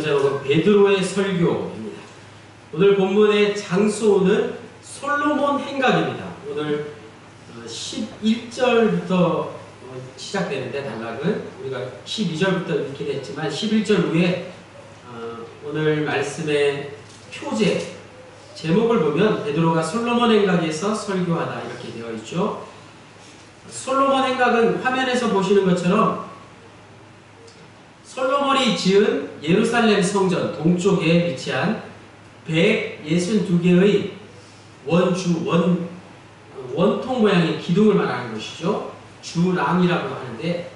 제목은 베드로의 설교입니다. 오늘 본문의 장소는 솔로몬 행각입니다. 오늘 11절부터 시작되는데 단락은 우리가 12절부터 읽긴 했지만 11절 후에 오늘 말씀의 표제 제목을 보면 베드로가 솔로몬 행각에서 설교하다 이렇게 되어 있죠. 솔로몬 행각은 화면에서 보시는 것처럼 솔로몬이 지은 예루살렘 성전 동쪽에 위치한 162개의 원통 모양의 기둥을 말하는 것이죠. 주랑이라고 하는데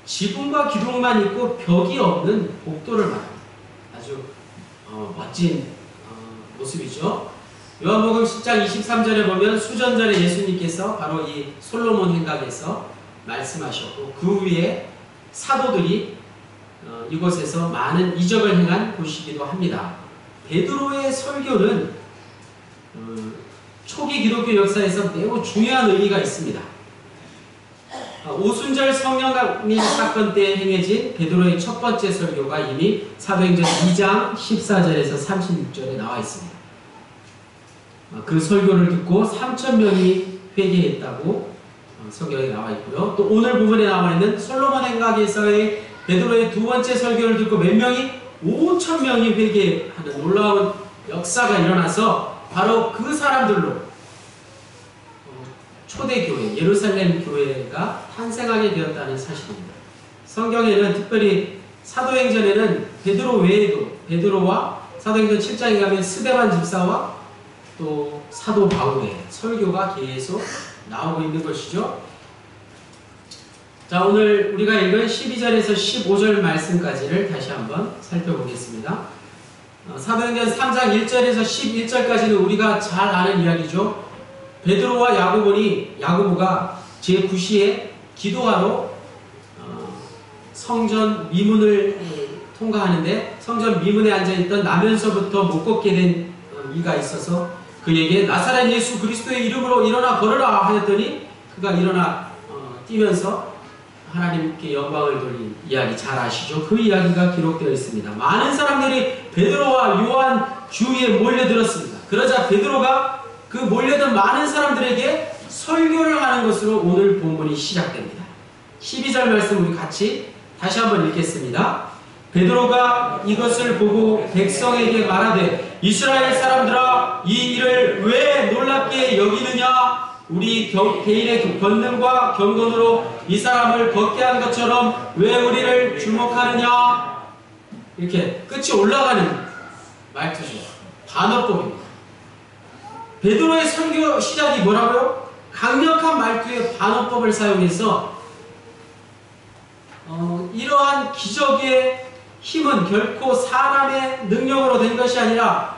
지붕과 기둥만 있고 벽이 없는 복도를 말합니다. 아주 멋진 모습이죠. 요한복음 10장 23절에 보면 수전 전에 예수님께서 바로 이 솔로몬 행각에서 말씀하셨고 그 위에 사도들이 이곳에서 많은 이적을 행한 곳이기도 합니다. 베드로의 설교는 초기 기독교 역사에서 매우 중요한 의미가 있습니다. 오순절 성령강림 사건 때 행해진 베드로의 첫 번째 설교가 이미 사도행전 2장 14절에서 36절에 나와 있습니다. 그 설교를 듣고 3,000명이 회개했다고 성경에 나와 있고요. 또 오늘 부분에 나와 있는 솔로몬 행각에서의 베드로의 두 번째 설교를 듣고 몇 명이? 5,000명이 회개하는 놀라운 역사가 일어나서 바로 그 사람들로 초대교회, 예루살렘 교회가 탄생하게 되었다는 사실입니다. 성경에는 특별히 사도행전에는 베드로 외에도 베드로와 사도행전 7장에 가면 스데반 집사와 또 사도 바울의 설교가 계속 나오고 있는 것이죠. 자, 오늘 우리가 읽은 12절에서 15절 말씀까지를 다시 한번 살펴보겠습니다. 사도행전 3장 1절에서 11절까지는 우리가 잘 아는 이야기죠. 베드로와 야고보가 제9시에 기도하러 성전 미문을 통과하는데 성전 미문에 앉아있던 나면서부터 못 걷게 된 이가 있어서 그에게 나사렛 예수 그리스도의 이름으로 일어나 걸으라 하였더니 그가 일어나 뛰면서 하나님께 영광을 돌린 이야기 잘 아시죠? 그 이야기가 기록되어 있습니다. 많은 사람들이 베드로와 요한 주위에 몰려들었습니다. 그러자 베드로가 그 몰려든 많은 사람들에게 설교를 하는 것으로 오늘 본문이 시작됩니다. 12절 말씀 우리 같이 다시 한번 읽겠습니다. 베드로가 이것을 보고 백성에게 말하되 이스라엘 사람들아 이 일을 왜 놀랍게 여기느냐? 우리 개인의 권능과 경건으로 이 사람을 걷게 한 것처럼 왜 우리를 주목하느냐? 이렇게 끝이 올라가는 말투죠. 반어법입니다. 베드로의 설교 시작이 뭐라고요? 강력한 말투의 반어법을 사용해서 이러한 기적의 힘은 결코 사람의 능력으로 된 것이 아니라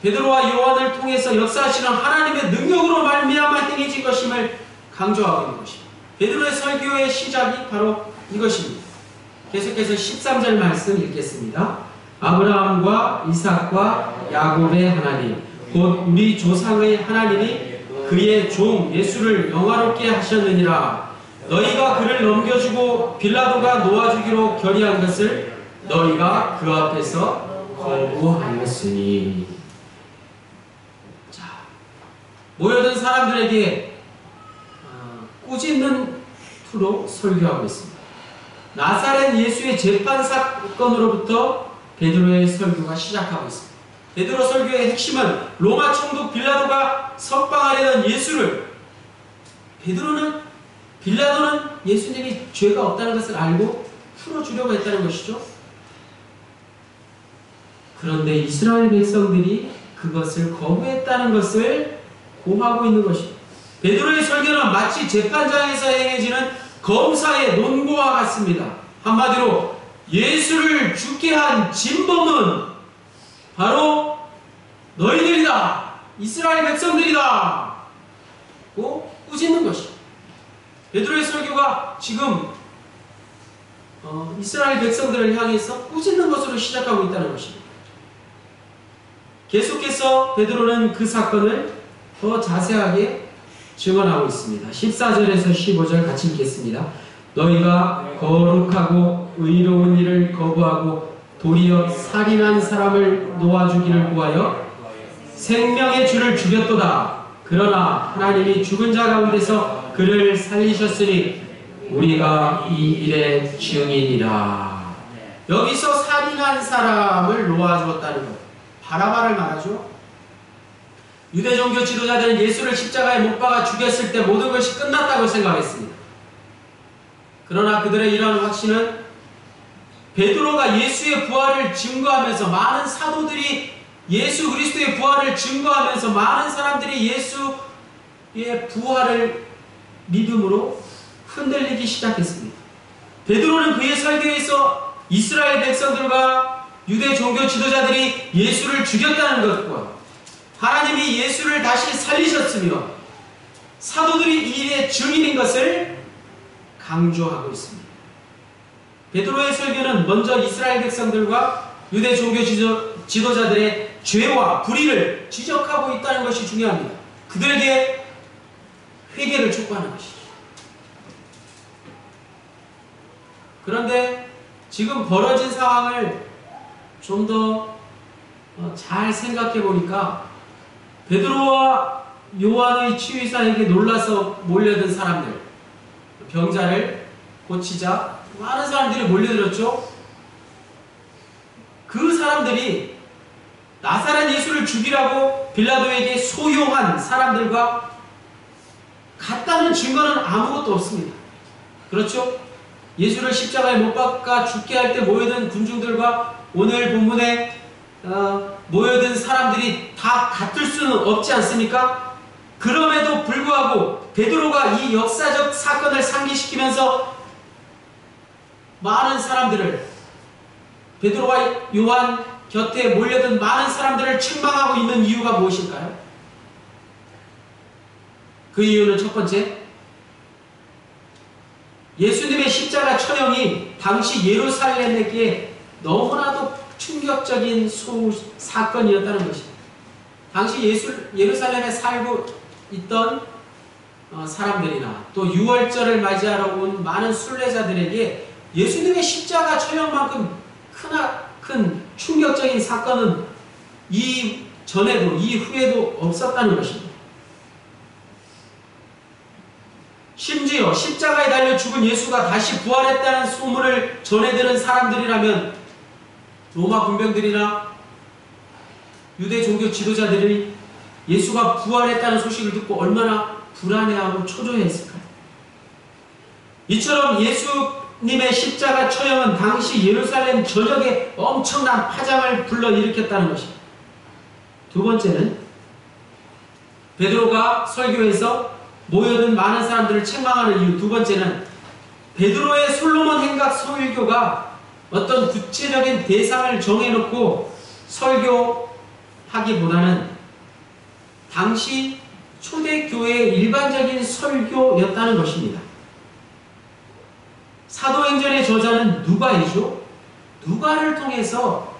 베드로와 요한을 통해서 역사하시는 하나님의 능력으로 말미암아 행해진 것임을 강조하고 있는 것입니다. 베드로의 설교의 시작이 바로 이것입니다. 계속해서 13절 말씀 읽겠습니다. 아브라함과 이삭과 야곱의 하나님 곧 우리 조상의 하나님이 그의 종 예수를 영화롭게 하셨느니라. 너희가 그를 넘겨주고 빌라도가 놓아주기로 결의한 것을 너희가 그 앞에서 거부하였으니. 자, 모여든 사람들에게 꾸짖는 투로 설교하고 있습니다. 나사렛 예수의 재판 사건으로부터 베드로의 설교가 시작하고 있습니다. 베드로 설교의 핵심은 로마 총독 빌라도가 석방하려던 예수를 빌라도는 예수님이 죄가 없다는 것을 알고 풀어주려고 했다는 것이죠. 그런데 이스라엘 백성들이 그것을 거부했다는 것을 고하고 있는 것입니다. 베드로의 설교는 마치 재판장에서 행해지는 검사의 논고와 같습니다. 한마디로 예수를 죽게 한 진범은 바로 너희들이다. 이스라엘 백성들이다. 고 꾸짖는 것입니다. 베드로의 설교가 지금 이스라엘 백성들을 향해서 꾸짖는 것으로 시작하고 있다는 것입니다. 계속해서 베드로는 그 사건을 더 자세하게 증언하고 있습니다. 14절에서 15절 같이 읽겠습니다. 너희가 거룩하고 의로운 일을 거부하고 도리어 살인한 사람을 놓아주기를 구하여 생명의 주를 죽였도다. 그러나 하나님이 죽은 자 가운데서 그를 살리셨으니 우리가 이 일의 증인이라. 여기서 살인한 사람을 놓아주었다는 것, 바라바를 말하죠. 유대 종교 지도자들은 예수를 십자가에 못 박아 죽였을 때 모든 것이 끝났다고 생각했습니다. 그러나 그들의 이러한 확신은 베드로가 예수의 부활을 증거하면서, 많은 사도들이 예수 그리스도의 부활을 증거하면서 많은 사람들이 예수의 부활을 믿음으로 흔들리기 시작했습니다. 베드로는 그의 설교에서 이스라엘 백성들과 유대 종교 지도자들이 예수를 죽였다는 것과 하나님이 예수를 다시 살리셨으며 사도들이 이 일의 증인인 것을 강조하고 있습니다. 베드로의 설교는 먼저 이스라엘 백성들과 유대 종교 지도자들의 죄와 불의를 지적하고 있다는 것이 중요합니다. 그들에게 회개를 촉구하는 것이죠. 그런데 지금 벌어진 상황을 좀 더 잘 생각해 보니까 베드로와 요한의 치유사에게 놀라서 몰려든 사람들, 병자를 고치자 많은 사람들이 몰려들었죠. 그 사람들이 나사렛 예수를 죽이라고 빌라도에게 소용한 사람들과 같다는 증거는 아무것도 없습니다. 그렇죠? 예수를 십자가에 못 박아 죽게 할 때 모여든 군중들과 오늘 본문에 모여든 사람들이 다 같을 수는 없지 않습니까? 그럼에도 불구하고 베드로가 이 역사적 사건을 상기시키면서 많은 사람들을, 베드로와 요한 곁에 몰려든 많은 사람들을 책망하고 있는 이유가 무엇일까요? 그 이유는 첫 번째, 예수님의 십자가 처형이 당시 예루살렘에게 너무나도 충격적인 사건이었다는 것입니다. 당시 예루살렘에 살고 있던 사람들이나 또 유월절을 맞이하러 온 많은 순례자들에게 예수님의 십자가 처형만큼 큰 충격적인 사건은 이전에도 이후에도 없었다는 것입니다. 심지어 십자가에 달려 죽은 예수가 다시 부활했다는 소문을 전해들은 사람들이라면 로마 군병들이나 유대 종교 지도자들이 예수가 부활했다는 소식을 듣고 얼마나 불안해하고 초조해했을까요? 이처럼 예수님의 십자가 처형은 당시 예루살렘 전역에 엄청난 파장을 불러일으켰다는 것입니다. 두 번째는 베드로가 설교에서 모여든 많은 사람들을 책망하는 이유, 두 번째는 베드로의 솔로몬 행각 설교가 어떤 구체적인 대상을 정해놓고 설교하기보다는 당시 초대교회의 일반적인 설교였다는 것입니다. 사도행전의 저자는 누가이죠. 누가를 통해서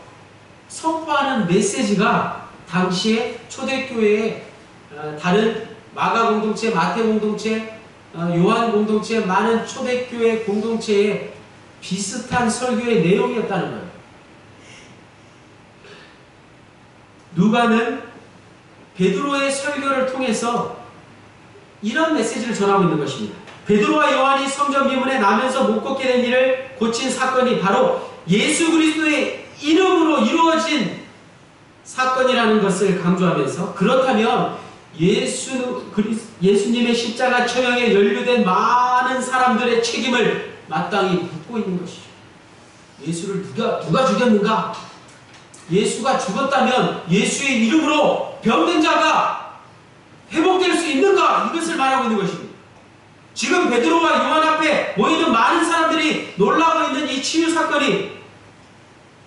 선포하는 메시지가 당시에 초대교회의 다른 마가 공동체, 마태 공동체, 요한 공동체, 많은 초대교회 공동체의 비슷한 설교의 내용이었다는 거예요. 누가는 베드로의 설교를 통해서 이런 메시지를 전하고 있는 것입니다. 베드로와 요한이 성전 미문에 나면서 못 걷게 된 일을 고친 사건이 바로 예수 그리스도의 이름으로 이루어진 사건이라는 것을 강조하면서, 그렇다면 예수님의 십자가 처형에 연루된 많은 사람들의 책임을 마땅히 묻고 있는 것이죠. 예수를 누가 죽였는가? 예수가 죽었다면 예수의 이름으로 병든 자가 회복될 수 있는가? 이것을 말하고 있는 것입니다. 지금 베드로와 요한 앞에 모이는 많은 사람들이 놀라고 있는 이 치유 사건이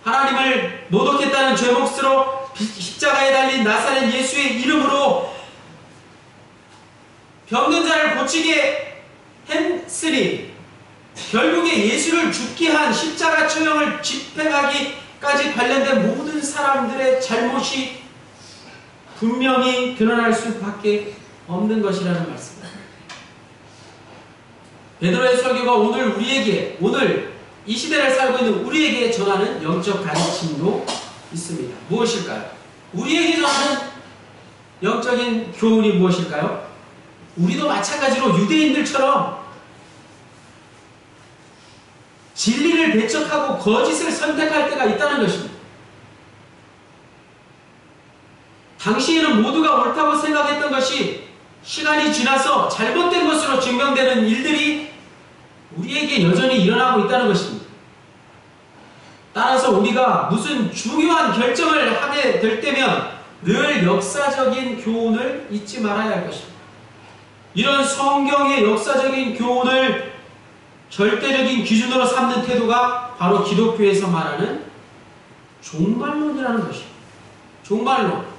하나님을 모독했다는 죄목으로 십자가에 달린 나사렛 예수의 이름으로 병든 자를 고치게 했으니 결국에 예수를 죽게 한 십자가 처형을 집행하기까지 관련된 모든 사람들의 잘못이 분명히 드러날 수밖에 없는 것이라는 말씀입니다. 베드로의 설교가 오늘 우리에게, 오늘 이 시대를 살고 있는 우리에게 전하는 영적 가르침도 있습니다. 무엇일까요? 우리에게 전하는 영적인 교훈이 무엇일까요? 우리도 마찬가지로 유대인들처럼 진리를 배척하고 거짓을 선택할 때가 있다는 것입니다. 당시에는 모두가 옳다고 생각했던 것이 시간이 지나서 잘못된 것으로 증명되는 일들이 우리에게 여전히 일어나고 있다는 것입니다. 따라서 우리가 무슨 중요한 결정을 하게 될 때면 늘 역사적인 교훈을 잊지 말아야 할 것입니다. 이런 성경의 역사적인 교훈을 절대적인 기준으로 삼는 태도가 바로 기독교에서 말하는 종말론이라는 것입니다. 종말론.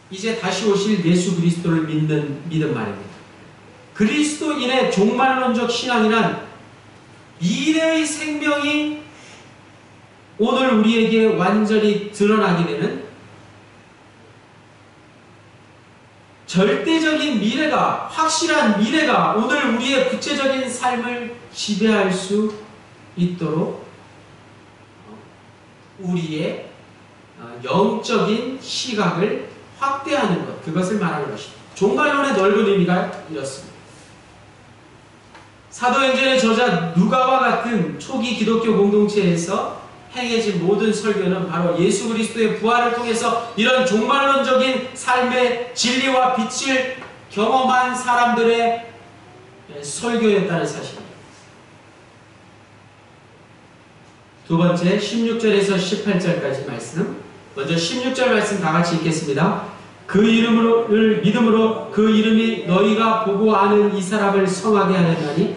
이제 다시 오실 예수 그리스도를 믿는 말입니다. 그리스도인의 종말론적 신앙이란 미래의 생명이 오늘 우리에게 완전히 드러나게 되는 절대적인 미래가, 확실한 미래가 오늘 우리의 구체적인 삶을 지배할 수 있도록 우리의 영적인 시각을 확대하는 것, 그것을 말하는 것입니다. 종말론의 넓은 의미가 이렇습니다. 사도행전의 저자 누가와 같은 초기 기독교 공동체에서 행해진 모든 설교는 바로 예수 그리스도의 부활을 통해서 이런 종말론적인 삶의 진리와 빛을 경험한 사람들의 설교였다는 사실입니다. 두 번째, 16절에서 18절까지 말씀. 먼저 16절 말씀 다 같이 읽겠습니다. 그 이름을 믿음으로 그 이름이 너희가 보고 아는 이 사람을 성하게 하였나니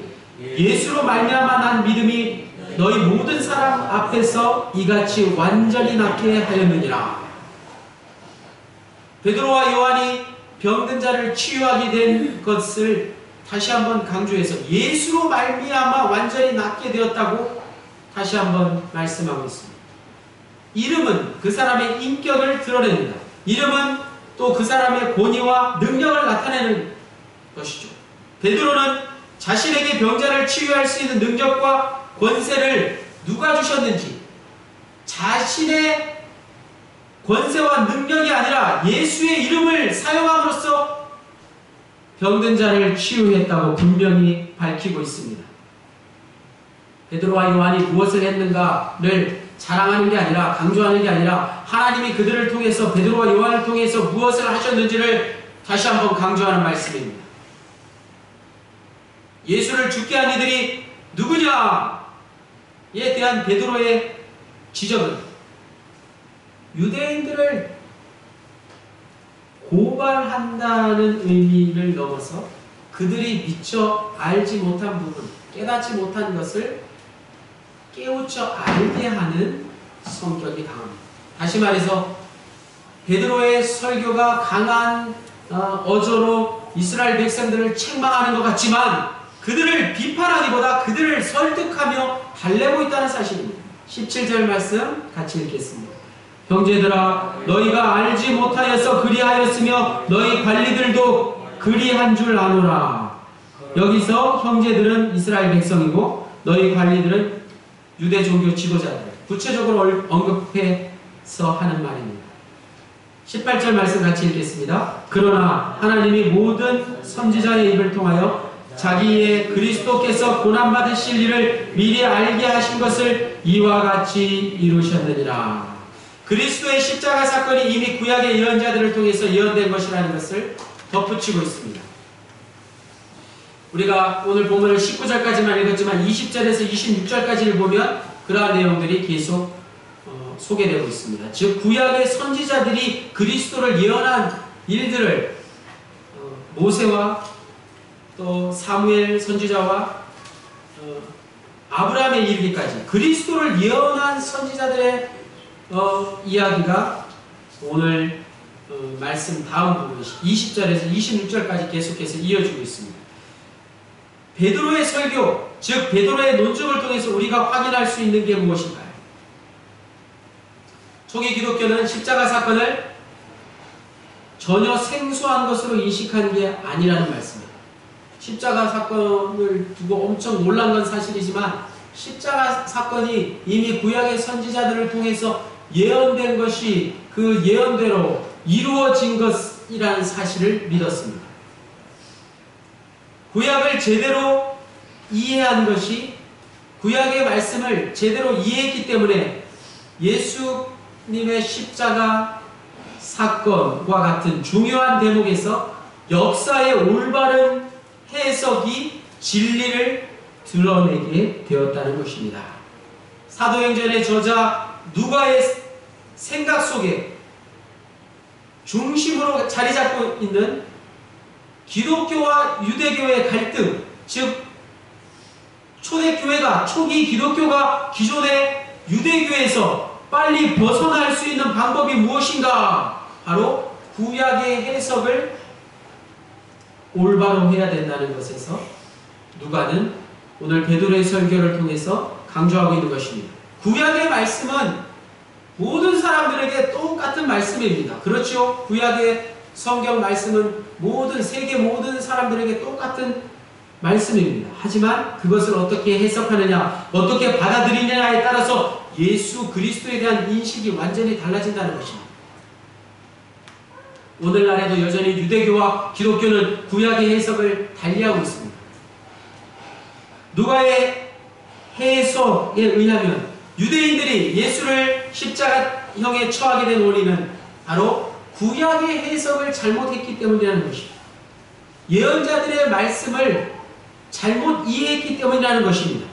예수로 말미암아 난 믿음이 너희 모든 사람 앞에서 이같이 완전히 낫게 하였느니라. 베드로와 요한이 병든 자를 치유하게 된 것을 다시 한번 강조해서 예수로 말미암아 완전히 낫게 되었다고 다시 한번 말씀하고 있습니다. 이름은 그 사람의 인격을 드러냅니다. 이름은 또 그 사람의 권위와 능력을 나타내는 것이죠. 베드로는 자신에게 병자를 치유할 수 있는 능력과 권세를 누가 주셨는지, 자신의 권세와 능력이 아니라 예수의 이름을 사용함으로써 병든 자를 치유했다고 분명히 밝히고 있습니다. 베드로와 요한이 무엇을 했는가를 자랑하는 게 아니라, 강조하는 게 아니라 하나님이 그들을 통해서, 베드로와 요한을 통해서 무엇을 하셨는지를 다시 한번 강조하는 말씀입니다. 예수를 죽게 한 이들이 누구냐에 대한 베드로의 지적은 유대인들을 고발한다는 의미를 넘어서 그들이 미처 알지 못한 부분, 깨닫지 못한 것을 깨우쳐 알게 하는 성격이 강합니다. 다시 말해서 베드로의 설교가 강한 어조로 이스라엘 백성들을 책망하는 것 같지만 그들을 비판하기보다 그들을 설득하며 달래고 있다는 사실입니다. 17절 말씀 같이 읽겠습니다. 형제들아 너희가 알지 못하여서 그리하였으며 너희 관리들도 그리한 줄 아노라. 여기서 형제들은 이스라엘 백성이고 너희 관리들은 유대 종교 지도자들, 구체적으로 언급해서 하는 말입니다. 18절 말씀 같이 읽겠습니다. 그러나 하나님이 모든 선지자의 입을 통하여 자기의 그리스도께서 고난받으실 일을 미리 알게 하신 것을 이와 같이 이루셨느니라. 그리스도의 십자가 사건이 이미 구약의 예언자들을 통해서 예언된 것이라는 것을 덧붙이고 있습니다. 우리가 오늘 본문을 19절까지만 읽었지만 20절에서 26절까지를 보면 그러한 내용들이 계속 소개되고 있습니다. 즉 구약의 선지자들이 그리스도를 예언한 일들을 모세와 또 사무엘 선지자와 아브라함에 이르기까지 그리스도를 예언한 선지자들의 이야기가 오늘 말씀 다음 부분 20절에서 26절까지 계속해서 이어지고 있습니다. 베드로의 설교, 즉 베드로의 논증을 통해서 우리가 확인할 수 있는 게 무엇인가요? 초기 기독교는 십자가 사건을 전혀 생소한 것으로 인식한 게 아니라는 말씀입니다. 십자가 사건을 두고 엄청 놀란 건 사실이지만 십자가 사건이 이미 구약의 선지자들을 통해서 예언된 것이 그 예언대로 이루어진 것이라는 사실을 믿었습니다. 구약을 제대로 이해한 것이, 구약의 말씀을 제대로 이해했기 때문에 예수님의 십자가 사건과 같은 중요한 대목에서 역사의 올바른 해석이 진리를 드러내게 되었다는 것입니다. 사도행전의 저자 누가의 생각 속에 중심으로 자리 잡고 있는 기독교와 유대교의 갈등, 즉 초대교회가, 초기 기독교가 기존의 유대교에서 빨리 벗어날 수 있는 방법이 무엇인가? 바로 구약의 해석을 올바로 해야 된다는 것에서 누가는 오늘 베드로의 설교를 통해서 강조하고 있는 것입니다. 구약의 말씀은 모든 사람들에게 똑같은 말씀입니다. 그렇죠? 구약의 성경 말씀은 세계 모든 사람들에게 똑같은 말씀입니다. 하지만 그것을 어떻게 해석하느냐, 어떻게 받아들이느냐에 따라서 예수 그리스도에 대한 인식이 완전히 달라진다는 것입니다. 오늘날에도 여전히 유대교와 기독교는 구약의 해석을 달리하고 있습니다. 누가의 해석에 의하면 유대인들이 예수를 십자가형에 처하게 된 원인은 바로 구약의 해석을 잘못했기 때문이라는 것입니다. 예언자들의 말씀을 잘못 이해했기 때문이라는 것입니다.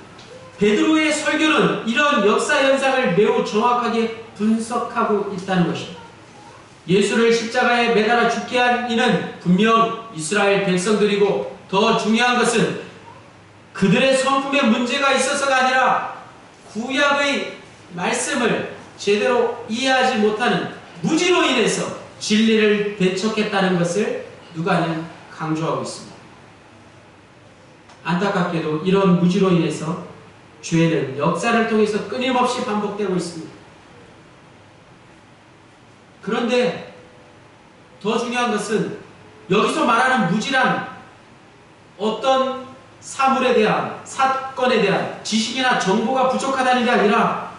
베드로의 설교는 이런 역사 현상을 매우 정확하게 분석하고 있다는 것입니다. 예수를 십자가에 매달아 죽게 한 이는 분명 이스라엘 백성들이고, 더 중요한 것은 그들의 성품에 문제가 있어서가 아니라 구약의 말씀을 제대로 이해하지 못하는 무지로 인해서 진리를 배척했다는 것을 누가는 강조하고 있습니다. 안타깝게도 이런 무지로 인해서 죄는 역사를 통해서 끊임없이 반복되고 있습니다. 그런데 더 중요한 것은 여기서 말하는 무지란 어떤 사물에 대한, 사건에 대한 지식이나 정보가 부족하다는 게 아니라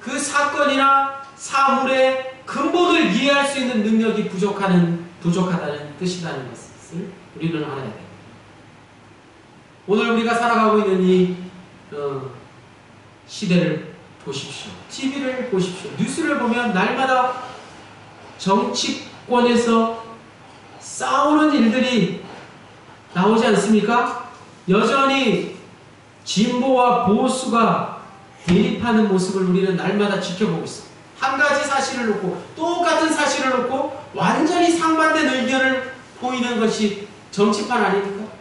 그 사건이나 사물의 근본을 이해할 수 있는 능력이 부족하다는 뜻이라는 것을 우리는 알아야 됩니다. 오늘 우리가 살아가고 있는 이 시대를 보십시오. TV를 보십시오. 뉴스를 보면 날마다 정치권에서 싸우는 일들이 나오지 않습니까? 여전히 진보와 보수가 대립하는 모습을 우리는 날마다 지켜보고 있습니다. 한 가지 사실을 놓고, 똑같은 사실을 놓고 완전히 상반된 의견을 보이는 것이 정치판 아닙니까?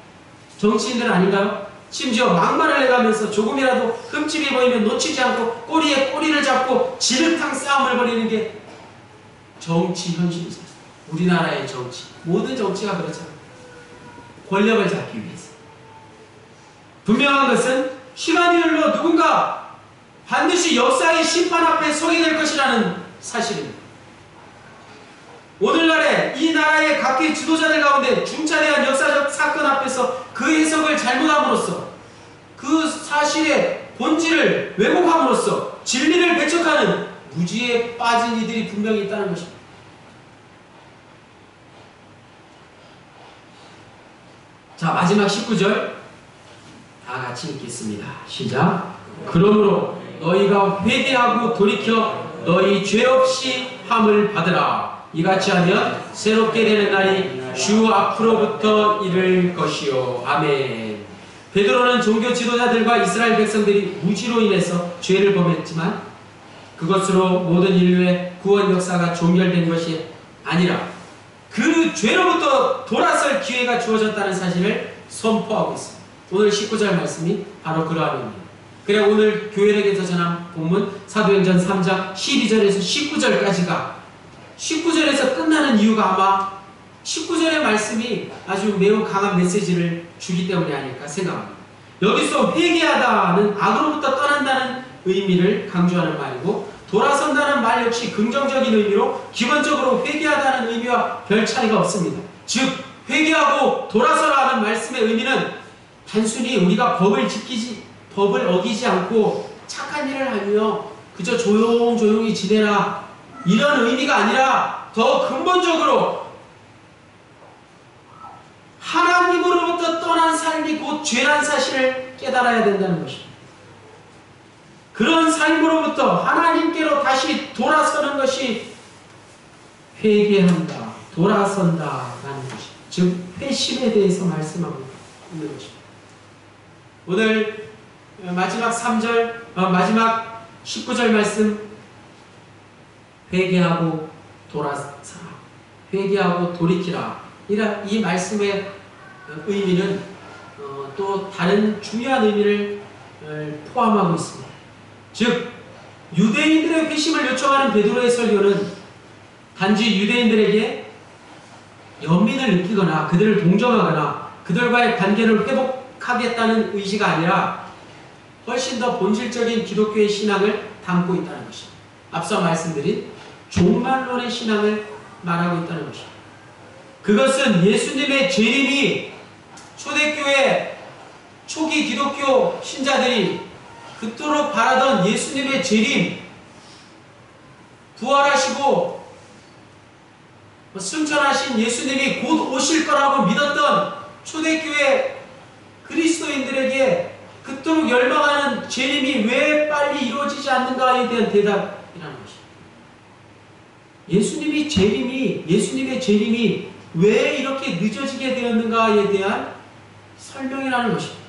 정치인들 아닌가요? 심지어 막말을 해가면서 조금이라도 흠집이 보이면 놓치지 않고 꼬리에 꼬리를 잡고 지륵탕 싸움을 벌이는 게 정치 현실이죠. 우리나라의 정치, 모든 정치가 그렇잖아요. 권력을 잡기 위해서. 분명한 것은 시간이 흘러 누군가 반드시 역사의 심판 앞에 서게 될 것이라는 사실입니다. 오늘날에 이 나라의 각계 지도자들 가운데 중차대한 역사적 사건 앞에서 그 해석을 잘못함으로써, 그 사실의 본질을 왜곡함으로써 진리를 배척하는 무지에 빠진 이들이 분명히 있다는 것입니다. 자, 마지막 19절 다 같이 읽겠습니다. 시작. 그러므로 너희가 회개하고 돌이켜 너희 죄 없이 함을 받으라. 이같이 하면 새롭게 되는 날이 주 앞으로부터 이를 것이요. 아멘. 베드로는 종교 지도자들과 이스라엘 백성들이 무지로 인해서 죄를 범했지만 그것으로 모든 인류의 구원 역사가 종결된 것이 아니라 그 죄로부터 돌아설 기회가 주어졌다는 사실을 선포하고 있습니다. 오늘 19절 말씀이 바로 그러한 의미입니다. 그래 오늘 교회에게서 전한 본문 사도행전 3장 12절에서 19절까지가 19절에서 끝나는 이유가 아마 19절의 말씀이 아주 매우 강한 메시지를 주기 때문이 아닐까 생각합니다. 여기서 회개하다는 악으로부터 떠난다는 의미를 강조하는 말이고, 돌아선다는 말 역시 긍정적인 의미로 기본적으로 회개하다는 의미와 별 차이가 없습니다. 즉 회개하고 돌아서라는 말씀의 의미는 단순히 우리가 법을 지키지 법을 어기지 않고 착한 일을 하며 그저 조용조용히 지내라, 이런 의미가 아니라 더 근본적으로 하나님으로부터 떠난 삶이 곧 죄란 사실을 깨달아야 된다는 것입니다. 그런 삶으로부터 하나님께로 다시 돌아서는 것이 회개한다, 돌아선다라는 것입니다. 즉 회심에 대해서 말씀하고 있는 것입니다. 오늘 마지막 3절, 마지막 19절 말씀, 회개하고 돌아서라, 회개하고 돌이키라, 이 말씀의 의미는 또 다른 중요한 의미를 포함하고 있습니다. 즉 유대인들의 회심을 요청하는 베드로의 설교는 단지 유대인들에게 연민을 느끼거나 그들을 동정하거나 그들과의 관계를 회복하겠다는 의지가 아니라 훨씬 더 본질적인 기독교의 신앙을 담고 있다는 것입니다. 앞서 말씀드린 종말론의 신앙을 말하고 있다는 것입니다. 그것은 예수님의 재림이 초대교회 초기 기독교 신자들이 그토록 바라던 예수님의 재림, 부활하시고 승천하신 예수님이 곧 오실 거라고 믿었던 초대교회 그리스도인들에게 그토록 열망하는 재림이 왜 빨리 이루어지지 않는가에 대한 대답이라는 것입니다. 예수님의 재림이 왜 이렇게 늦어지게 되었는가에 대한 설명이라는 것입니다.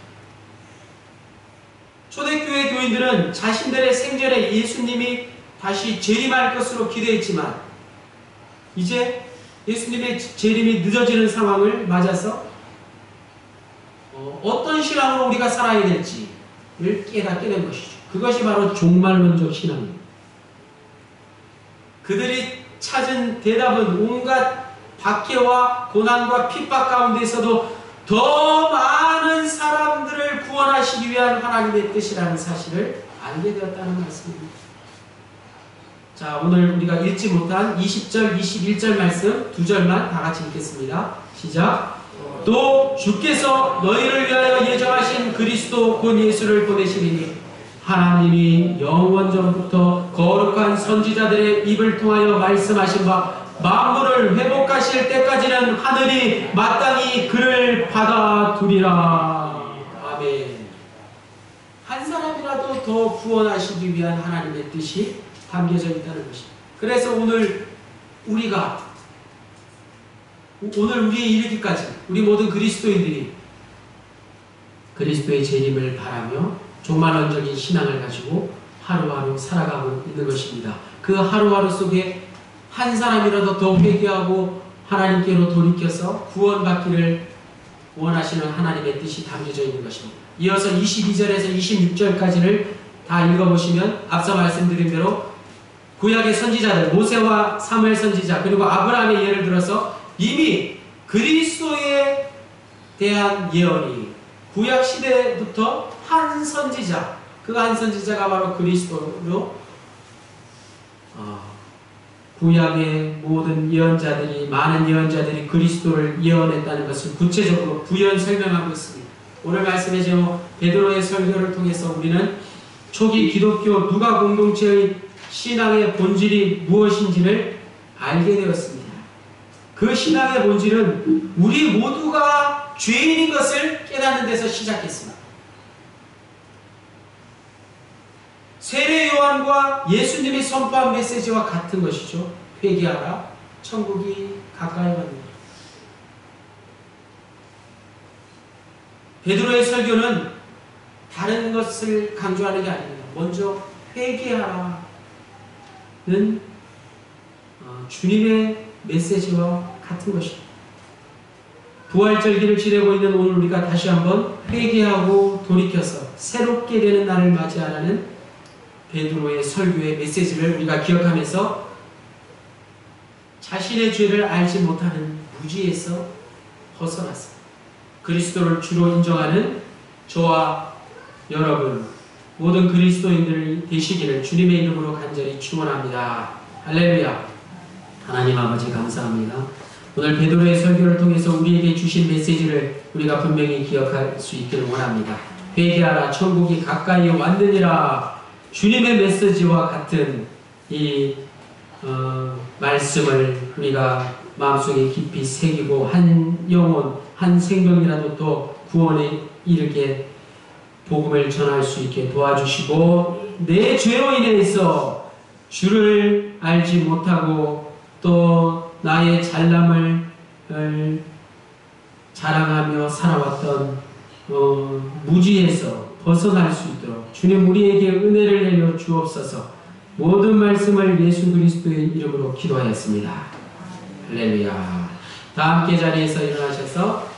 초대교회 교인들은 자신들의 생전에 예수님이 다시 재림할 것으로 기대했지만 이제 예수님의 재림이 늦어지는 상황을 맞아서 어떤 신앙으로 우리가 살아야 될지를 깨닫게 된 것이죠. 그것이 바로 종말론적 신앙입니다. 그들이 찾은 대답은 온갖 박해와 고난과 핍박 가운데서도 더 많은 사람들을 구원하시기 위한 하나님의 뜻이라는 사실을 알게 되었다는 말씀입니다. 자, 오늘 우리가 읽지 못한 20절, 21절 말씀 두 절만 다 같이 읽겠습니다. 시작. 또 주께서 너희를 위하여 예정하신 그리스도 곧 예수를 보내시리니 하나님이 영원전부터 거룩한 선지자들의 입을 통하여 말씀하신 바 만물을 회복하실 때까지는 하늘이 마땅히 그를 받아두리라. 아멘. 한 사람이라도 더 구원하시기 위한 하나님의 뜻이 담겨져 있다는 것입니다. 그래서 오늘 우리에 이르기까지 우리 모든 그리스도인들이 그리스도의 재림을 바라며 종말론적인 신앙을 가지고 하루하루 살아가고 있는 것입니다. 그 하루하루 속에 한 사람이라도 더 회개하고 하나님께로 돌이켜서 구원받기를 원하시는 하나님의 뜻이 담겨져 있는 것입니다. 이어서 22절에서 26절까지를 다 읽어보시면 앞서 말씀드린 대로 구약의 선지자들 모세와 사무엘 선지자 그리고 아브라함의 예를 들어서 이미 그리스도에 대한 예언이 구약 시대부터 한 선지자, 그 한 선지자가 바로 그리스도로 구약의 모든 예언자들이, 많은 예언자들이 그리스도를 예언했다는 것을 구체적으로 부연 설명하고 있습니다. 오늘 말씀의 제목 베드로의 설교를 통해서 우리는 초기 기독교 누가 공동체의 신앙의 본질이 무엇인지를 알게 되었습니다. 그 신앙의 본질은 우리 모두가 죄인인 것을 깨닫는 데서 시작했습니다. 세례 요한과 예수님이 선포한 메시지와 같은 것이죠. 회개하라, 천국이 가까이 왔느니라. 베드로의 설교는 다른 것을 강조하는 게 아닙니다. 먼저 회개하라는 주님의 메시지와 같은 것입니다. 부활절기를 지내고 있는 오늘 우리가 다시 한번 회개하고 돌이켜서 새롭게 되는 날을 맞이하라는 베드로의 설교의 메시지를 우리가 기억하면서 자신의 죄를 알지 못하는 무지에서 벗어났습니다. 그리스도를 주로 인정하는 저와 여러분 모든 그리스도인들이 되시기를 주님의 이름으로 간절히 축원합니다. 할렐루야. 하나님 아버지 감사합니다. 오늘 베드로의 설교를 통해서 우리에게 주신 메시지를 우리가 분명히 기억할 수 있기를 원합니다. 회개하라 천국이 가까이 왔느니라. 주님의 메시지와 같은 이 말씀을 우리가 마음속에 깊이 새기고 한 영혼 한 생명이라도 또 구원에 이르게 복음을 전할 수 있게 도와주시고, 내 죄로 인해서 주를 알지 못하고 또 나의 잘남을 자랑하며 살아왔던 무지에서 벗어날 수 있도록 주님 우리에게 은혜를 내려 주옵소서. 모든 말씀을 예수 그리스도의 이름으로 기도하였습니다. 할렐루야. 다 함께 자리에서 일어나셔서